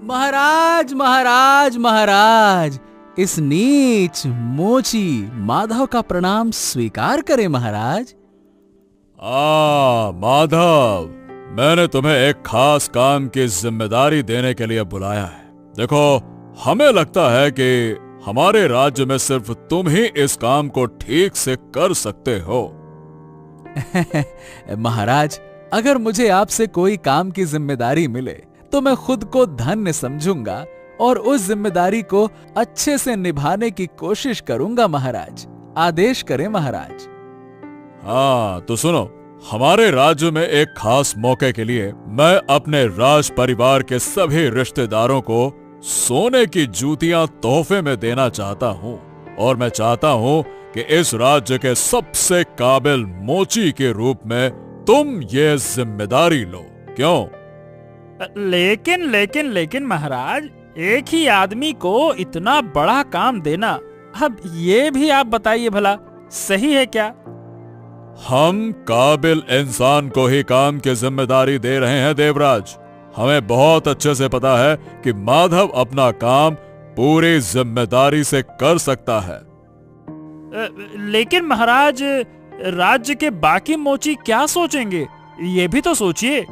महाराज महाराज महाराज, इस नीच मोची माधव का प्रणाम स्वीकार करें महाराज। माधव, मैंने तुम्हें एक खास काम की जिम्मेदारी देने के लिए बुलाया है। देखो, हमें लगता है कि हमारे राज्य में सिर्फ तुम ही इस काम को ठीक से कर सकते हो। महाराज, अगर मुझे आपसे कोई काम की जिम्मेदारी मिले तो मैं खुद को धन्य समझूंगा और उस जिम्मेदारी को अच्छे से निभाने की कोशिश करूंगा महाराज। आदेश करें महाराज। हाँ, तो सुनो, हमारे राज्य में एक खास मौके के लिए मैं अपने राज परिवार के सभी रिश्तेदारों को सोने की जूतियां तोहफे में देना चाहता हूँ, और मैं चाहता हूँ कि इस राज्य के सबसे काबिल मोची के रूप में तुम ये जिम्मेदारी लो। क्यों? लेकिन महाराज, एक ही आदमी को इतना बड़ा काम देना, अब ये भी आप बताइए भला, सही है क्या? हम काबिल इंसान को ही काम की जिम्मेदारी दे रहे हैं देवराज। हमें बहुत अच्छे से पता है कि माधव अपना काम पूरी जिम्मेदारी से कर सकता है। लेकिन महाराज, राज्य के बाकी मोची क्या सोचेंगे, ये भी तो सोचिए।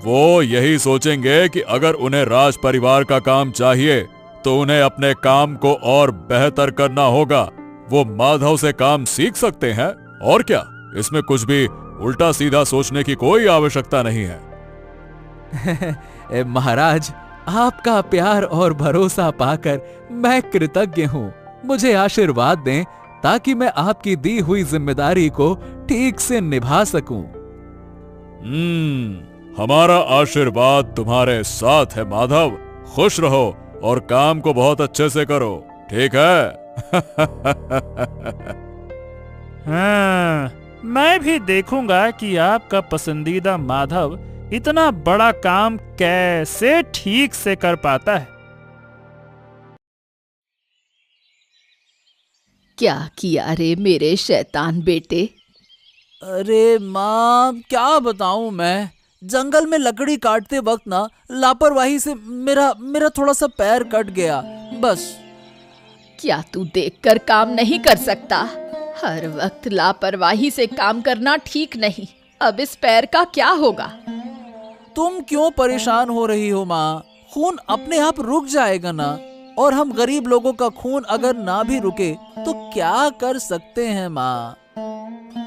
वो यही सोचेंगे कि अगर उन्हें राज परिवार का काम चाहिए तो उन्हें अपने काम को और बेहतर करना होगा। वो माधव से काम सीख सकते हैं, और क्या, इसमें कुछ भी उल्टा सीधा सोचने की कोई आवश्यकता नहीं है। महाराज, आपका प्यार और भरोसा पाकर मैं कृतज्ञ हूँ। मुझे आशीर्वाद दें ताकि मैं आपकी दी हुई जिम्मेदारी को ठीक से निभा सकूं। हमारा आशीर्वाद तुम्हारे साथ है माधव। खुश रहो और काम को बहुत अच्छे से करो, ठीक है? हाँ, मैं भी देखूंगा कि आपका पसंदीदा माधव इतना बड़ा काम कैसे ठीक से कर पाता है। क्या किया रे मेरे शैतान बेटे? अरे माँ, क्या बताऊं मैं, जंगल में लकड़ी काटते वक्त ना लापरवाही से मेरा थोड़ा सा पैर कट गया, बस। क्या तू देखकर काम नहीं कर सकता? हर वक्त लापरवाही से काम करना ठीक नहीं। अब इस पैर का क्या होगा? तुम क्यों परेशान हो रही हो माँ? खून अपने आप रुक जाएगा ना, और हम गरीब लोगों का खून अगर ना भी रुके तो क्या कर सकते हैं माँ?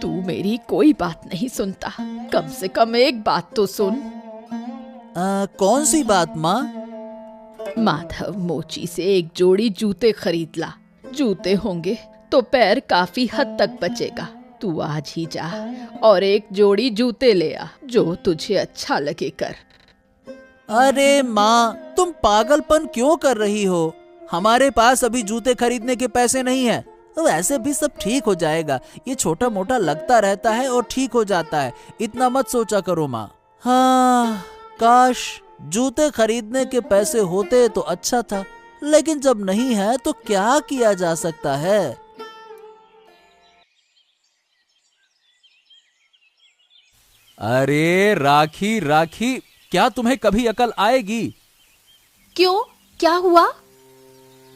तू मेरी कोई बात नहीं सुनता। कम से कम एक बात तो सुन। कौन सी बात माँ? माधव मोची से एक जोड़ी जूते खरीद ला। जूते होंगे तो पैर काफी हद तक बचेगा। तू आज ही जा और एक जोड़ी जूते ले आ, जो तुझे अच्छा लगे कर। अरे माँ, तुम पागलपन क्यों कर रही हो? हमारे पास अभी जूते खरीदने के पैसे नहीं है। वैसे भी सब ठीक हो जाएगा। ये छोटा मोटा लगता रहता है और ठीक हो जाता है। इतना मत सोचा करो माँ। हाँ, काश जूते खरीदने के पैसे होते तो अच्छा था, लेकिन जब नहीं है तो क्या किया जा सकता है। अरे राखी राखी, क्या तुम्हें कभी अकल आएगी? क्यों, क्या हुआ?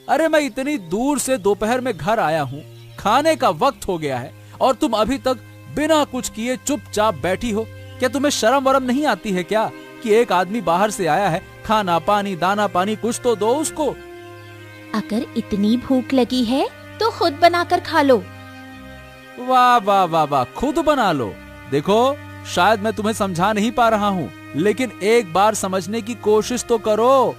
अरे मैं इतनी दूर से दोपहर में घर आया हूँ, खाने का वक्त हो गया है और तुम अभी तक बिना कुछ किए चुपचाप बैठी हो। क्या तुम्हें शर्म वरम नहीं आती है क्या कि एक आदमी बाहर से आया है, खाना पानी दाना पानी कुछ तो दो उसको। अगर इतनी भूख लगी है तो खुद बनाकर खा लो। वाह वाह वाह वाह, खुद बना लो। देखो, शायद मैं तुम्हें समझा नहीं पा रहा हूँ, लेकिन एक बार समझने की कोशिश तो करो।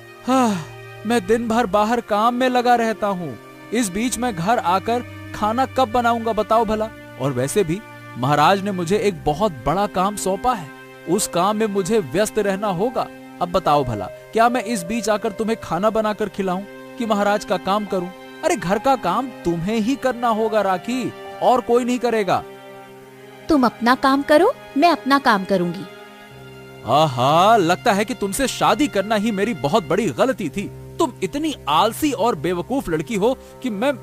मैं दिन भर बाहर काम में लगा रहता हूँ, इस बीच में घर आकर खाना कब बनाऊंगा बताओ भला। और वैसे भी महाराज ने मुझे एक बहुत बड़ा काम सौंपा है, उस काम में मुझे व्यस्त रहना होगा। अब बताओ भला, क्या मैं इस बीच आकर तुम्हें खाना बनाकर खिलाऊं कि महाराज का काम करूं? अरे घर का काम तुम्हें ही करना होगा राखी, और कोई नहीं करेगा। तुम अपना काम करो, मैं अपना काम करूंगी। आहा, लगता है कि तुमसे शादी करना ही मेरी बहुत बड़ी गलती थी। तुम इतनी आलसी और बेवकूफ लड़की हो कि मैं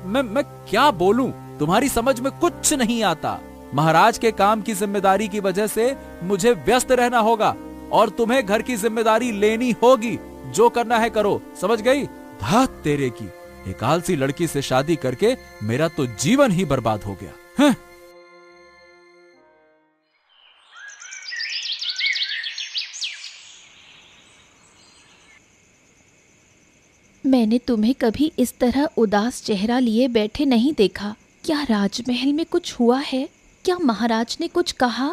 क्या बोलूं, तुम्हारी समझ में कुछ नहीं आता। महाराज के काम की जिम्मेदारी की वजह से मुझे व्यस्त रहना होगा और तुम्हें घर की जिम्मेदारी लेनी होगी। जो करना है करो, समझ गई? धात तेरे की, एक आलसी लड़की से शादी करके मेरा तो जीवन ही बर्बाद हो गया। हैं? मैंने तुम्हें कभी इस तरह उदास चेहरा लिए बैठे नहीं देखा। क्या राजमहल में कुछ हुआ है? क्या महाराज ने कुछ कहा?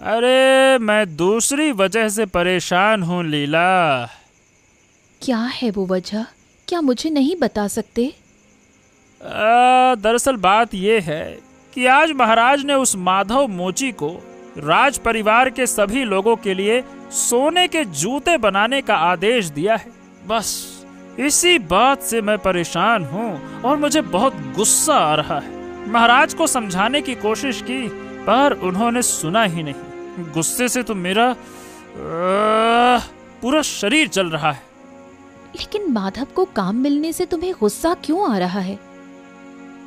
अरे मैं दूसरी वजह से परेशान हूँ लीला। क्या है वो वजह? क्या मुझे नहीं बता सकते? दरअसल बात यह है कि आज महाराज ने उस माधव मोची को राज परिवार के सभी लोगों के लिए सोने के जूते बनाने का आदेश दिया है। बस इसी बात से मैं परेशान हूँ और मुझे बहुत गुस्सा आ रहा है। महाराज को समझाने की कोशिश की पर उन्होंने सुना ही नहीं। गुस्से से तो मेरा पूरा शरीर जल रहा है। लेकिन माधव को काम मिलने से तुम्हें गुस्सा क्यों आ रहा है?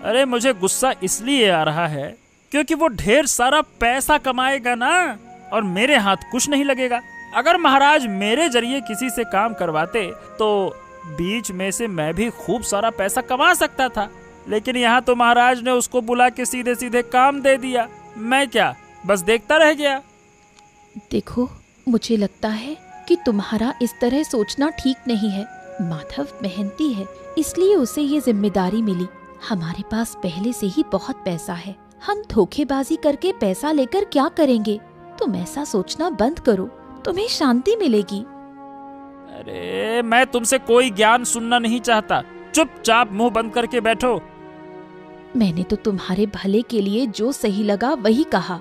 अरे मुझे गुस्सा इसलिए आ रहा है क्योंकि वो ढेर सारा पैसा कमाएगा ना, और मेरे हाथ कुछ नहीं लगेगा। अगर महाराज मेरे जरिए किसी से काम करवाते तो बीच में से मैं भी खूब सारा पैसा कमा सकता था, लेकिन यहाँ तो महाराज ने उसको बुला के सीधे सीधे काम दे दिया। मैं क्या बस देखता रह गया? देखो, मुझे लगता है कि तुम्हारा इस तरह सोचना ठीक नहीं है। माधव मेहनती है, इसलिए उसे ये जिम्मेदारी मिली। हमारे पास पहले से ही बहुत पैसा है, हम धोखेबाजी करके पैसा लेकर क्या करेंगे? तुम ऐसा सोचना बंद करो, तुम्हें शांति मिलेगी। अरे मैं तुमसे कोई ज्ञान सुनना नहीं चाहता, चुपचाप मुंह बंद करके बैठो। मैंने तो तुम्हारे भले के लिए जो सही लगा वही कहा।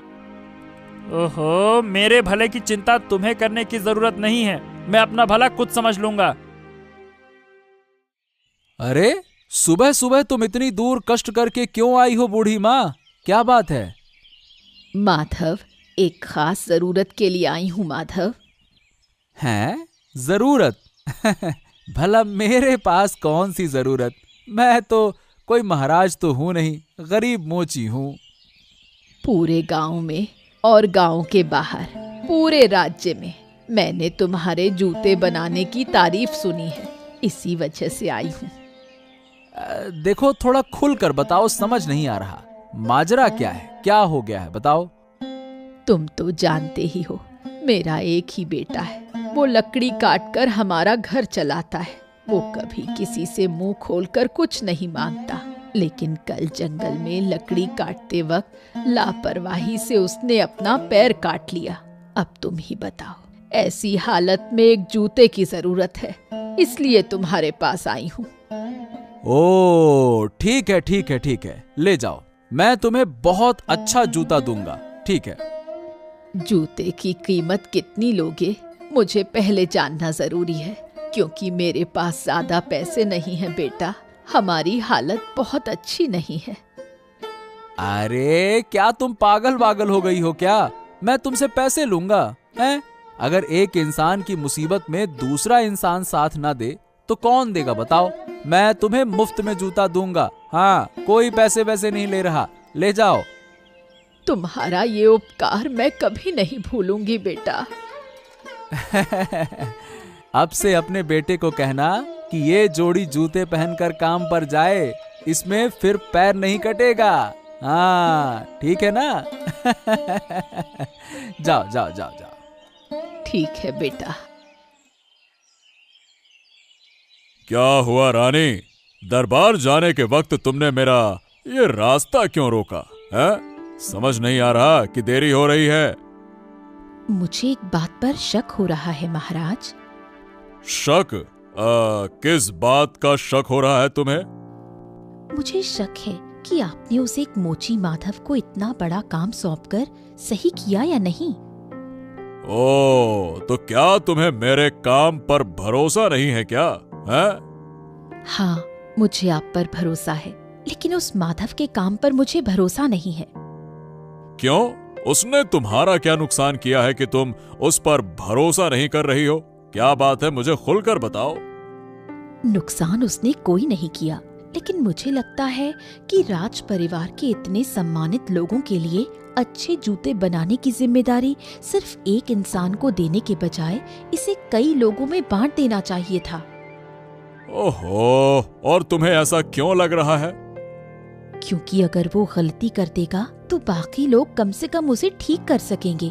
ओहो, मेरे भले की चिंता तुम्हें करने की जरूरत नहीं है, मैं अपना भला खुद समझ लूंगा। अरे सुबह सुबह तुम इतनी दूर कष्ट करके क्यों आई हो बूढ़ी माँ? क्या बात है? माधव, एक खास जरूरत के लिए आई हूँ माधव। हैं? जरूरत? भला मेरे पास कौन सी जरूरत? मैं तो कोई महाराज तो हूं नहीं, गरीब मोची हूं। पूरे गांव में और गांव के बाहर पूरे राज्य में मैंने तुम्हारे जूते बनाने की तारीफ सुनी है, इसी वजह से आई हूँ। देखो, थोड़ा खुल कर बताओ, समझ नहीं आ रहा। माजरा क्या है? क्या हो गया है? बताओ। तुम तो जानते ही हो, मेरा एक ही बेटा है। वो लकड़ी काट कर हमारा घर चलाता है। वो कभी किसी से मुंह खोलकर कुछ नहीं मांगता, लेकिन कल जंगल में लकड़ी काटते वक्त लापरवाही से उसने अपना पैर काट लिया। अब तुम ही बताओ, ऐसी हालत में एक जूते की जरूरत है, इसलिए तुम्हारे पास आई हूँ। ओ, ठीक है ठीक है ठीक है, ले जाओ, मैं तुम्हें बहुत अच्छा जूता दूंगा। ठीक है। जूते की कीमत कितनी लोगे? मुझे पहले जानना जरूरी है, क्योंकि मेरे पास ज्यादा पैसे नहीं हैं बेटा। हमारी हालत बहुत अच्छी नहीं है। अरे क्या तुम पागल वागल हो गई हो क्या? मैं तुमसे पैसे लूंगा हैं? अगर एक इंसान की मुसीबत में दूसरा इंसान साथ ना दे तो कौन देगा बताओ? मैं तुम्हें मुफ्त में जूता दूंगा। हाँ, कोई पैसे वैसे नहीं ले रहा, ले जाओ। तुम्हारा ये उपकार मैं कभी नहीं भूलूंगी बेटा। अब से अपने बेटे को कहना कि ये जोड़ी जूते पहनकर काम पर जाए, इसमें फिर पैर नहीं कटेगा। हाँ, ठीक है ना? जाओ जाओ जाओ जाओ। ठीक है बेटा। क्या हुआ रानी? दरबार जाने के वक्त तुमने मेरा ये रास्ता क्यों रोका है? समझ नहीं आ रहा कि देरी हो रही है। मुझे एक बात पर शक हो रहा है महाराज। शक? किस बात का शक हो रहा है तुम्हें? मुझे शक है कि आपने उसे एक मोची माधव को इतना बड़ा काम सौंपकर सही किया या नहीं। ओ, तो क्या तुम्हें मेरे काम पर भरोसा नहीं है क्या? है? हाँ, मुझे आप पर भरोसा है, लेकिन उस माधव के काम पर मुझे भरोसा नहीं है। क्यों? उसने तुम्हारा क्या नुकसान किया है कि तुम उस पर भरोसा नहीं कर रही हो? क्या बात है, मुझे खुलकर बताओ। नुकसान उसने कोई नहीं किया, लेकिन मुझे लगता है कि राज परिवार के इतने सम्मानित लोगों के लिए अच्छे जूते बनाने की जिम्मेदारी सिर्फ एक इंसान को देने के बजाय इसे कई लोगों में बांट देना चाहिए था। ओहो, और तुम्हें ऐसा क्यों लग रहा है? क्योंकि अगर वो गलती कर देगा तो बाकी लोग कम से कम उसे ठीक कर सकेंगे।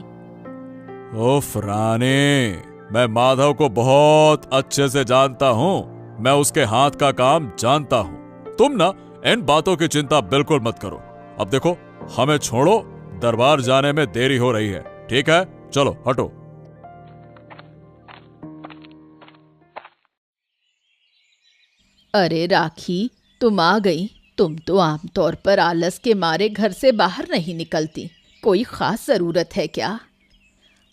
उफ रानी, मैं माधव को बहुत अच्छे से जानता हूँ। मैं उसके हाथ का काम जानता हूँ। तुम ना इन बातों की चिंता बिल्कुल मत करो। अब देखो, हमें छोड़ो, दरबार जाने में देरी हो रही है। ठीक है, चलो हटो। अरे राखी, तुम आ गई। तुम तो आमतौर पर आलस के मारे घर से बाहर नहीं निकलती। कोई खास जरूरत है क्या?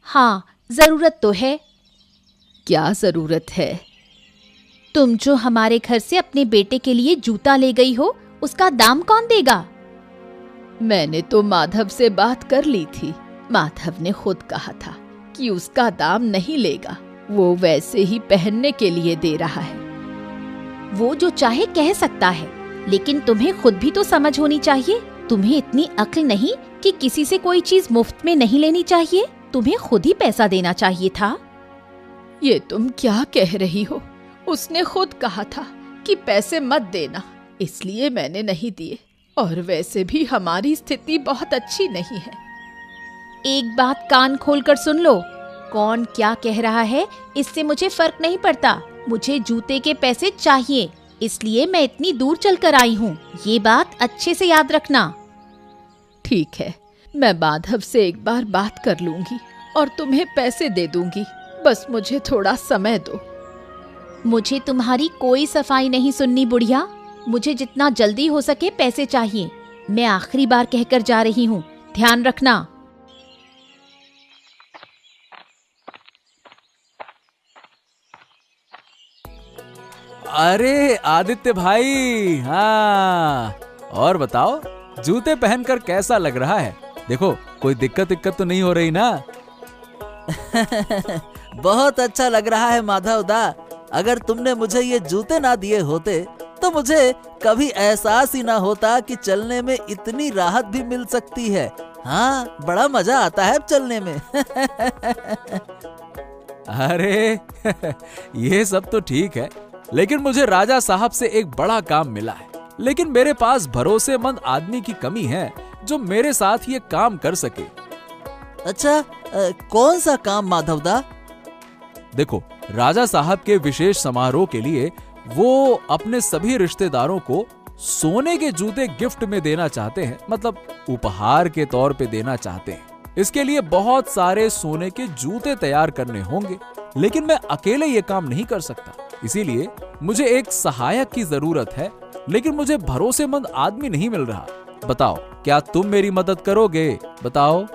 हाँ, जरूरत तो है। क्या जरूरत है? तुम जो हमारे घर से अपने बेटे के लिए जूता ले गई हो, उसका दाम कौन देगा? मैंने तो माधव से बात कर ली थी। माधव ने खुद कहा था कि उसका दाम नहीं लेगा, वो वैसे ही पहनने के लिए दे रहा है। वो जो चाहे कह सकता है, लेकिन तुम्हें खुद भी तो समझ होनी चाहिए। तुम्हें इतनी अक्ल नहीं कि किसी से कोई चीज मुफ्त में नहीं लेनी चाहिए। तुम्हें खुद ही पैसा देना चाहिए था। ये तुम क्या कह रही हो? उसने खुद कहा था कि पैसे मत देना, इसलिए मैंने नहीं दिए। और वैसे भी हमारी स्थिति बहुत अच्छी नहीं है। एक बात कान खोलकर सुन लो। कौन क्या कह रहा है इससे मुझे फर्क नहीं पड़ता। मुझे जूते के पैसे चाहिए, इसलिए मैं इतनी दूर चलकर आई हूँ। ये बात अच्छे से याद रखना। ठीक है, मैं माधव से एक बार बात कर लूंगी और तुम्हें पैसे दे दूंगी। बस मुझे थोड़ा समय दो। मुझे तुम्हारी कोई सफाई नहीं सुननी बुढ़िया। मुझे जितना जल्दी हो सके पैसे चाहिए। मैं आखिरी बार कहकर जा रही हूँ, ध्यान रखना। अरे आदित्य भाई, हाँ, और बताओ, जूते पहनकर कैसा लग रहा है? देखो, कोई दिक्कत तो नहीं हो रही ना? बहुत अच्छा लग रहा है माधव दा। अगर तुमने मुझे ये जूते ना दिए होते तो मुझे कभी एहसास ही ना होता कि चलने में इतनी राहत भी मिल सकती है। हाँ, बड़ा मजा आता है चलने में। अरे ये सब तो ठीक है, लेकिन मुझे राजा साहब से एक बड़ा काम मिला है। लेकिन मेरे पास भरोसेमंद आदमी की कमी है जो मेरे साथ ये काम कर सके। अच्छा, कौन सा काम माधव दा? देखो, राजा साहब के विशेष समारोह के लिए वो अपने सभी रिश्तेदारों को सोने के जूते गिफ्ट में देना चाहते हैं, मतलब उपहार के तौर पे देना चाहते हैं। इसके लिए बहुत सारे सोने के जूते तैयार करने होंगे, लेकिन मैं अकेले ये काम नहीं कर सकता। इसीलिए मुझे एक सहायक की जरूरत है, लेकिन मुझे भरोसेमंद आदमी नहीं मिल रहा। बताओ, क्या तुम मेरी मदद करोगे? बताओ।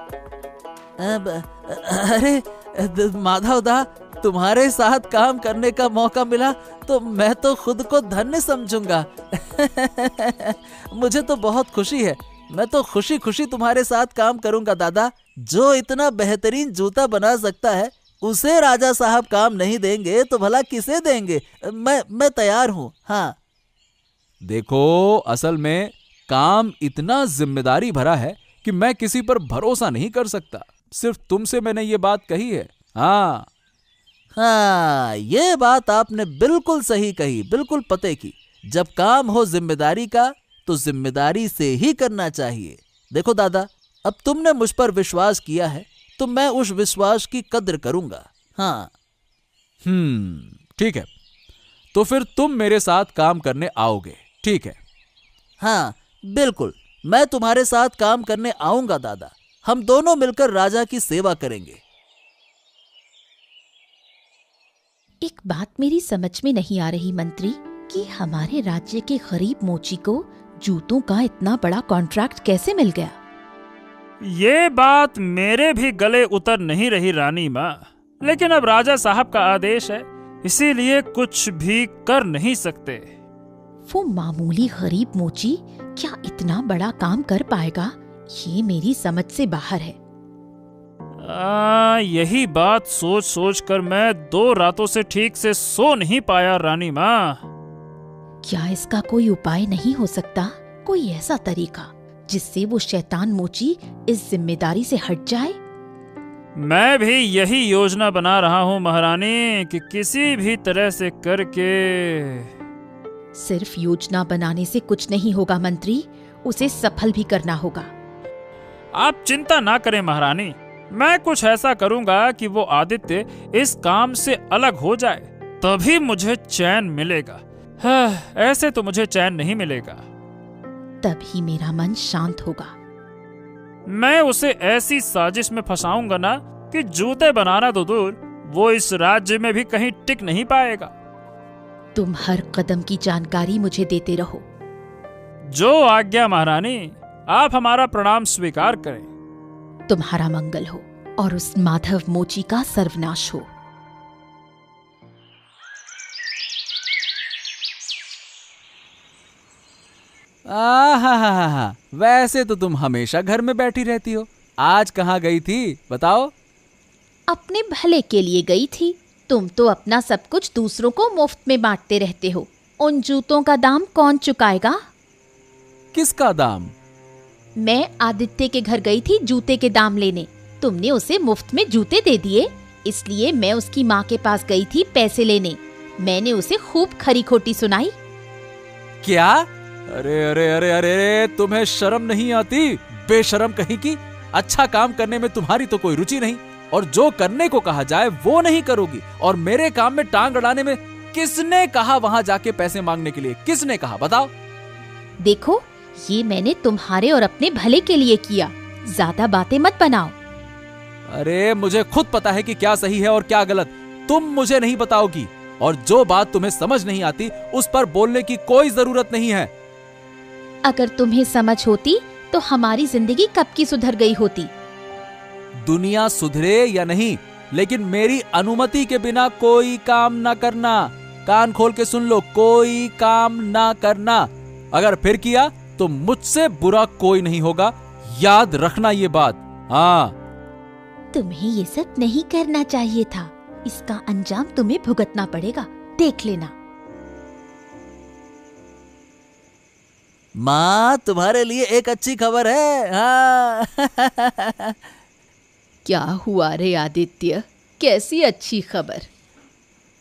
अरे माधव दा, तुम्हारे साथ काम करने का मौका मिला तो मैं तो खुद को धन्य समझूंगा। मुझे तो बहुत खुशी है। मैं तो खुशी खुशी तुम्हारे साथ काम करूंगा दादा। जो इतना बेहतरीन जूता बना सकता है उसे राजा साहब काम नहीं देंगे तो भला किसे देंगे? मैं तैयार हूँ। हाँ, देखो, असल में काम इतना जिम्मेदारी भरा है कि मैं किसी पर भरोसा नहीं कर सकता। सिर्फ तुमसे मैंने ये बात कही है। हाँ, ये बात आपने बिल्कुल सही कही, बिल्कुल पते की। जब काम हो जिम्मेदारी का तो जिम्मेदारी से ही करना चाहिए। देखो दादा, अब तुमने मुझ पर विश्वास किया है तो मैं उस विश्वास की कद्र करूंगा। हाँ। ठीक है, तो फिर तुम मेरे साथ काम करने आओगे, ठीक है? हाँ, बिल्कुल, मैं तुम्हारे साथ काम करने आऊंगा दादा। हम दोनों मिलकर राजा की सेवा करेंगे। एक बात मेरी समझ में नहीं आ रही मंत्री, कि हमारे राज्य के गरीब मोची को जूतों का इतना बड़ा कॉन्ट्रैक्ट कैसे मिल गया? ये बात मेरे भी गले उतर नहीं रही रानी माँ, लेकिन अब राजा साहब का आदेश है, इसीलिए कुछ भी कर नहीं सकते। वो मामूली गरीब मोची क्या इतना बड़ा काम कर पाएगा? ये मेरी समझ से बाहर है। यही बात सोच सोच कर मैं 2 रातों से ठीक से सो नहीं पाया रानी माँ। क्या इसका कोई उपाय नहीं हो सकता? कोई ऐसा तरीका जिससे वो शैतान मोची इस जिम्मेदारी से हट जाए? मैं भी यही योजना बना रहा हूँ महारानी कि किसी भी तरह से करके। सिर्फ योजना बनाने से कुछ नहीं होगा मंत्री, उसे सफल भी करना होगा। आप चिंता ना करें महारानी, मैं कुछ ऐसा करूंगा कि वो आदित्य इस काम से अलग हो जाए, तभी मुझे चैन मिलेगा। ऐसे तो मुझे चैन नहीं मिलेगा। तभी मेरा मन शांत होगा। मैं उसे ऐसी साजिश में फंसाऊंगा ना कि जूते बनाना तो दूर, वो इस राज्य में भी कहीं टिक नहीं पाएगा। तुम हर कदम की जानकारी मुझे देते रहो। जो आज्ञा महारानी, आप हमारा प्रणाम स्वीकार करें। तुम्हारा मंगल हो और उस माधव मोची का सर्वनाश हो। आहा, वैसे तो तुम हमेशा घर में बैठी रहती हो, आज कहाँ गई थी बताओ? अपने भले के लिए गई थी। तुम तो अपना सब कुछ दूसरों को मुफ्त में बांटते रहते हो। उन जूतों का दाम कौन चुकाएगा? किसका दाम? मैं आदित्य के घर गई थी जूते के दाम लेने। तुमने उसे मुफ्त में जूते दे दिए, इसलिए मैं उसकी माँ के पास गई थी पैसे लेने। मैंने उसे खूब खरी खोटी सुनाई। क्या? अरे अरे अरे अरे, तुम्हें शर्म नहीं आती? बेशरम कहीं की। अच्छा काम करने में तुम्हारी तो कोई रुचि नहीं, और जो करने को कहा जाए वो नहीं करोगी, और मेरे काम में टांग अड़ाने में किसने कहा वहां जाके पैसे मांगने के लिए? किसने कहा बताओ? देखो, ये मैंने तुम्हारे और अपने भले के लिए किया। ज्यादा बातें मत बनाओ। अरे मुझे खुद पता है कि क्या सही है और क्या गलत। तुम मुझे नहीं बताओगी, और जो बात तुम्हें समझ नहीं आती उस पर बोलने की कोई जरूरत नहीं है। अगर तुम्हें समझ होती तो हमारी जिंदगी कब की सुधर गई होती। दुनिया सुधरे या नहीं, लेकिन मेरी अनुमति के बिना कोई काम ना करना। कान खोल के सुन लो, कोई काम ना करना। अगर फिर किया तो मुझसे बुरा कोई नहीं होगा, याद रखना ये बात। हाँ, तुम्हें ये सब नहीं करना चाहिए था। इसका अंजाम तुम्हें भुगतना पड़ेगा, देख लेना। माँ, तुम्हारे लिए एक अच्छी खबर है। हाँ। क्या हुआ रे आदित्य, कैसी अच्छी खबर?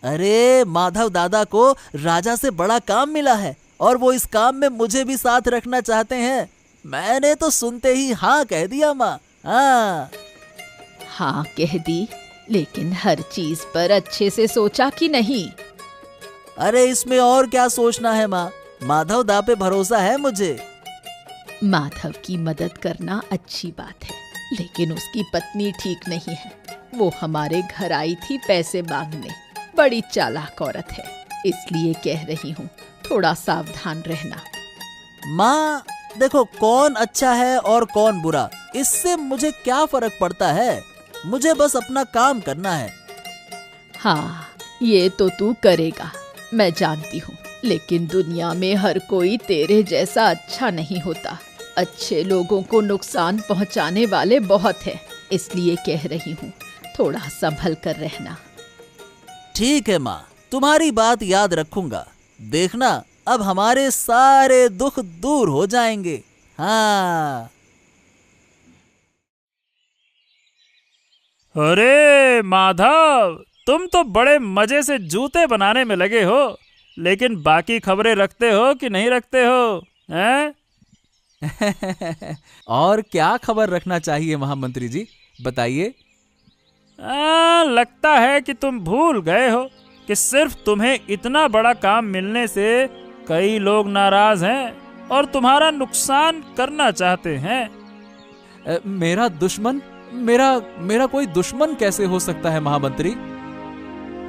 अरे माधव दादा को राजा से बड़ा काम मिला है, और वो इस काम में मुझे भी साथ रखना चाहते हैं। मैंने तो सुनते ही हाँ कह दिया माँ। हाँ हाँ कह दी, लेकिन हर चीज पर अच्छे से सोचा कि नहीं? अरे इसमें और क्या सोचना है माँ, माधव दा पे भरोसा है मुझे। माधव की मदद करना अच्छी बात है, लेकिन उसकी पत्नी ठीक नहीं है। वो हमारे घर आई थी पैसे मांगने। बड़ी चालाक औरत है, इसलिए कह रही हूँ थोड़ा सावधान रहना। माँ देखो, कौन अच्छा है और कौन बुरा, इससे मुझे क्या फर्क पड़ता है। मुझे बस अपना काम करना है। हाँ, ये तो तू करेगा, मैं जानती हूँ, लेकिन दुनिया में हर कोई तेरे जैसा अच्छा नहीं होता। अच्छे लोगों को नुकसान पहुँचाने वाले बहुत हैं, इसलिए कह रही हूँ थोड़ा संभल कर रहना। ठीक है माँ, तुम्हारी बात याद रखूंगा। देखना, अब हमारे सारे दुख दूर हो जाएंगे। हाँ। अरे माधव, तुम तो बड़े मजे से जूते बनाने में लगे हो, लेकिन बाकी खबरें रखते हो कि नहीं रखते हो? हैं? और क्या खबर रखना चाहिए महामंत्री जी, बताइए। लगता है कि तुम भूल गए हो कि सिर्फ तुम्हें इतना बड़ा काम मिलने से कई लोग नाराज हैं और तुम्हारा नुकसान करना चाहते हैं। मेरा दुश्मन? मेरा कोई दुश्मन कैसे हो सकता है महामंत्री?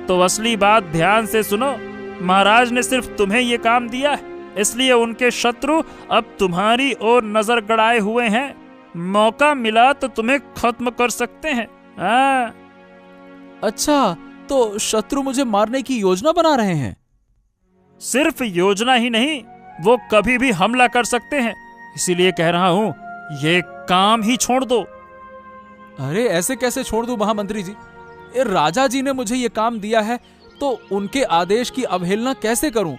तो असली बात ध्यान से सुनो। महाराज ने सिर्फ तुम्हें ये काम दिया है, इसलिए उनके शत्रु अब तुम्हारी ओर नजर गड़ाए हुए हैं। मौका मिला तो तुम्हें खत्म कर सकते हैं। अच्छा, तो शत्रु मुझे मारने की योजना बना रहे हैं? सिर्फ योजना ही नहीं, वो कभी भी हमला कर सकते हैं। इसीलिए कह रहा हूँ, ये काम ही छोड़ दो। अरे ऐसे कैसे छोड़ दूं महामंत्री जी? राजा जी ने मुझे ये काम दिया है, तो उनके आदेश की अवहेलना कैसे करूं?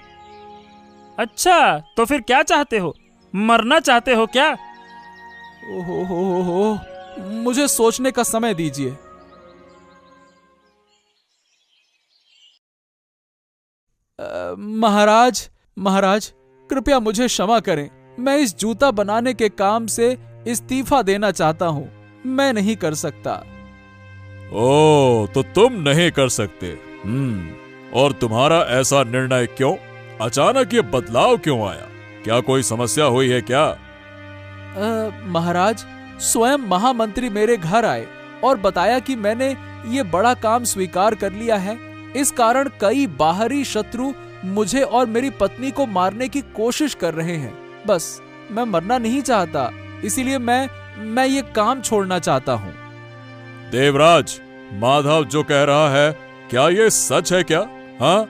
अच्छा, तो फिर क्या चाहते हो? मरना चाहते हो क्या? ओहो, मुझे सोचने का समय दीजिए। महाराज, कृपया मुझे क्षमा करें। मैं इस जूता बनाने के काम से इस्तीफा देना चाहता हूँ। मैं नहीं कर सकता। ओ, तो तुम नहीं कर सकते। और तुम्हारा ऐसा निर्णय क्यों? अचानक ये बदलाव क्यों आया? क्या कोई समस्या हुई है क्या? महाराज, स्वयं महामंत्री मेरे घर आए और बताया कि मैंने ये बड़ा काम स्वीकार कर लिया है। इस कारण कई बाहरी शत्रु मुझे और मेरी पत्नी को मारने की कोशिश कर रहे हैं। बस मैं मरना नहीं चाहता, इसीलिए मैं ये काम छोड़ना चाहता हूँ। देवराज, माधव जो कह रहा है, क्या ये सच है क्या? हाँ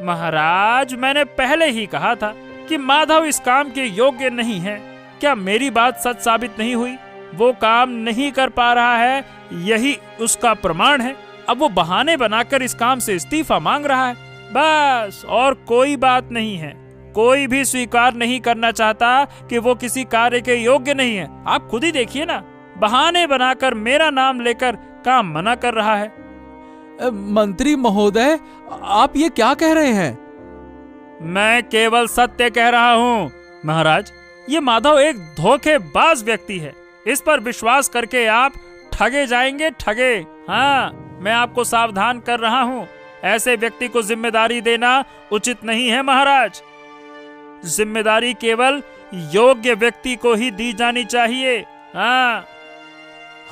महाराज, मैंने पहले ही कहा था कि माधव इस काम के योग्य नहीं है। क्या मेरी बात सच साबित नहीं हुई? वो काम नहीं कर पा रहा है, यही उसका प्रमाण है। अब वो बहाने बनाकर इस काम से इस्तीफा मांग रहा है, बस, और कोई बात नहीं है। कोई भी स्वीकार नहीं करना चाहता कि वो किसी कार्य के योग्य नहीं है। आप खुद ही देखिए ना, बहाने बनाकर मेरा नाम लेकर काम मना कर रहा है। मंत्री महोदय, आप ये क्या कह रहे हैं? मैं केवल सत्य कह रहा हूँ महाराज। ये माधव एक धोखेबाज व्यक्ति है। इस पर विश्वास करके आप ठगे जाएंगे, ठगे। हाँ, मैं आपको सावधान कर रहा हूँ। ऐसे व्यक्ति को जिम्मेदारी देना उचित नहीं है महाराज। जिम्मेदारी केवल योग्य व्यक्ति को ही दी जानी चाहिए। हाँ।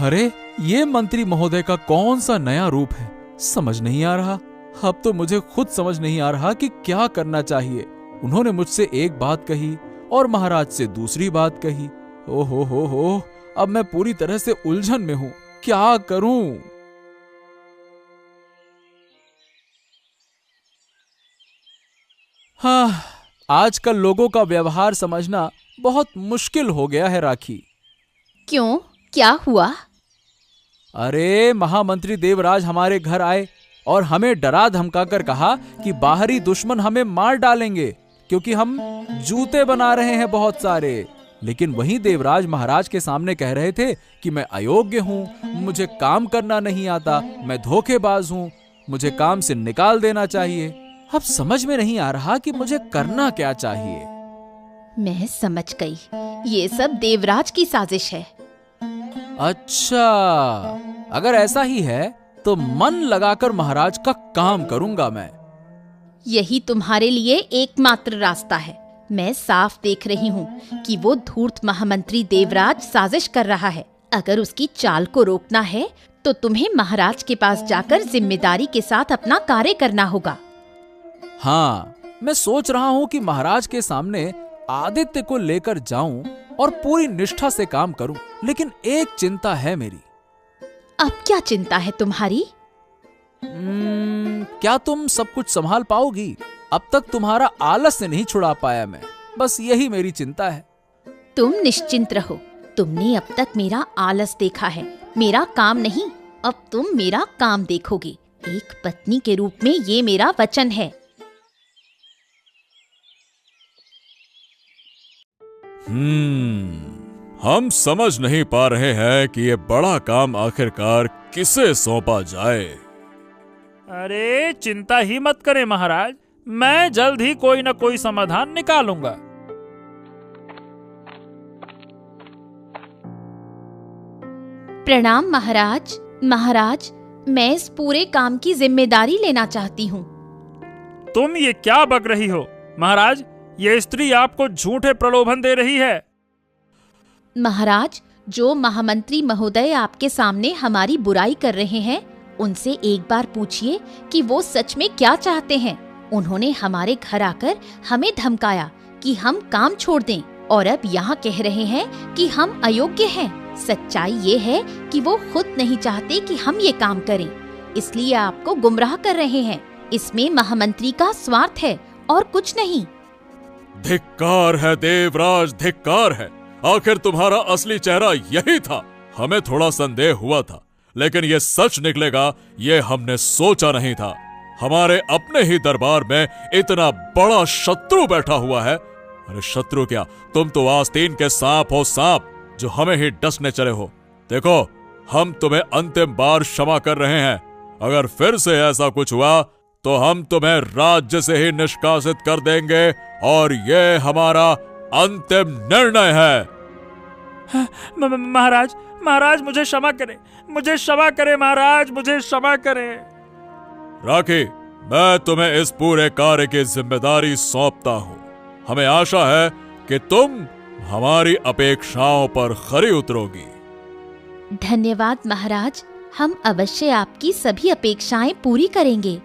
अरे, ये मंत्री महोदय का कौन सा नया रूप है? समझ नहीं आ रहा। अब तो मुझे खुद समझ नहीं आ रहा कि क्या करना चाहिए। उन्होंने मुझसे एक बात कही और महाराज से दूसरी बात कही। ओहो, अब मैं पूरी तरह से उलझन में हूँ। क्या करूं? हाँ, आजकल लोगों का व्यवहार समझना बहुत मुश्किल हो गया है राखी। क्यों, क्या हुआ? अरे, महामंत्री देवराज हमारे घर आए और हमें डरा धमकाकर कहा कि बाहरी दुश्मन हमें मार डालेंगे क्योंकि हम जूते बना रहे हैं बहुत सारे। लेकिन वहीं देवराज महाराज के सामने कह रहे थे कि मैं अयोग्य हूँ, मुझे काम करना नहीं आता, मैं धोखेबाज हूँ, मुझे काम से निकाल देना चाहिए। अब समझ में नहीं आ रहा कि मुझे करना क्या चाहिए। मैं समझ गई, ये सब देवराज की साजिश है। अच्छा, अगर ऐसा ही है तो मन लगाकर महाराज का काम करूंगा मैं। यही तुम्हारे लिए एकमात्र रास्ता है। मैं साफ देख रही हूँ कि वो धूर्त महामंत्री देवराज साजिश कर रहा है। अगर उसकी चाल को रोकना है तो तुम्हें महाराज के पास जाकर जिम्मेदारी के साथ अपना कार्य करना होगा। हाँ, मैं सोच रहा हूँ कि महाराज के सामने आदित्य को लेकर जाऊं और पूरी निष्ठा से काम करूं। लेकिन एक चिंता है मेरी। अब क्या चिंता है तुम्हारी? क्या तुम सब कुछ संभाल पाओगी? अब तक तुम्हारा आलस्य नहीं छुड़ा पाया मैं, बस यही मेरी चिंता है। तुम निश्चिंत रहो, तुमने अब तक मेरा आलस देखा है, मेरा काम नहीं। अब तुम मेरा काम देखोगे। एक पत्नी के रूप में ये मेरा वचन है। हम समझ नहीं पा रहे हैं कि ये बड़ा काम आखिरकार किसे सौंपा जाए। अरे, चिंता ही मत करें महाराज, मैं जल्द ही कोई न कोई समाधान निकालूंगा। प्रणाम महाराज। महाराज, मैं इस पूरे काम की जिम्मेदारी लेना चाहती हूँ। तुम ये क्या बक रही हो महाराज? ये स्त्री आपको झूठे प्रलोभन दे रही है। महाराज, जो महामंत्री महोदय आपके सामने हमारी बुराई कर रहे हैं, उनसे एक बार पूछिए कि वो सच में क्या चाहते हैं। उन्होंने हमारे घर आकर हमें धमकाया कि हम काम छोड़ दें और अब यहाँ कह रहे हैं कि हम अयोग्य हैं। सच्चाई ये है कि वो खुद नहीं चाहते कि हम ये काम करें, इसलिए आपको गुमराह कर रहे हैं। इसमें महामंत्री का स्वार्थ है और कुछ नहीं। धिक्कार है देवराज, धिक्कार है। आखिर तुम्हारा असली चेहरा यही था। हमें थोड़ा संदेह हुआ था, लेकिन ये सच निकलेगा ये हमने सोचा नहीं था। हमारे अपने ही दरबार में इतना बड़ा शत्रु बैठा हुआ है। अरे शत्रु क्या, तुम तो आस्तीन के सांप हो, सांप जो हमें ही डसने चले हो। देखो, हम तुम्हें अंतिम बार क्षमा कर रहे हैं। अगर फिर से ऐसा कुछ हुआ तो हम तुम्हें राज्य से ही निष्कासित कर देंगे और ये हमारा अंतिम निर्णय है। महाराज, महाराज मुझे क्षमा करें, मुझे क्षमा करें महाराज, मुझे क्षमा करें। राखी, मैं तुम्हें इस पूरे कार्य की जिम्मेदारी सौंपता हूँ। हमें आशा है कि तुम हमारी अपेक्षाओं पर खरी उतरोगी। धन्यवाद महाराज, हम अवश्य आपकी सभी अपेक्षाएं पूरी करेंगे।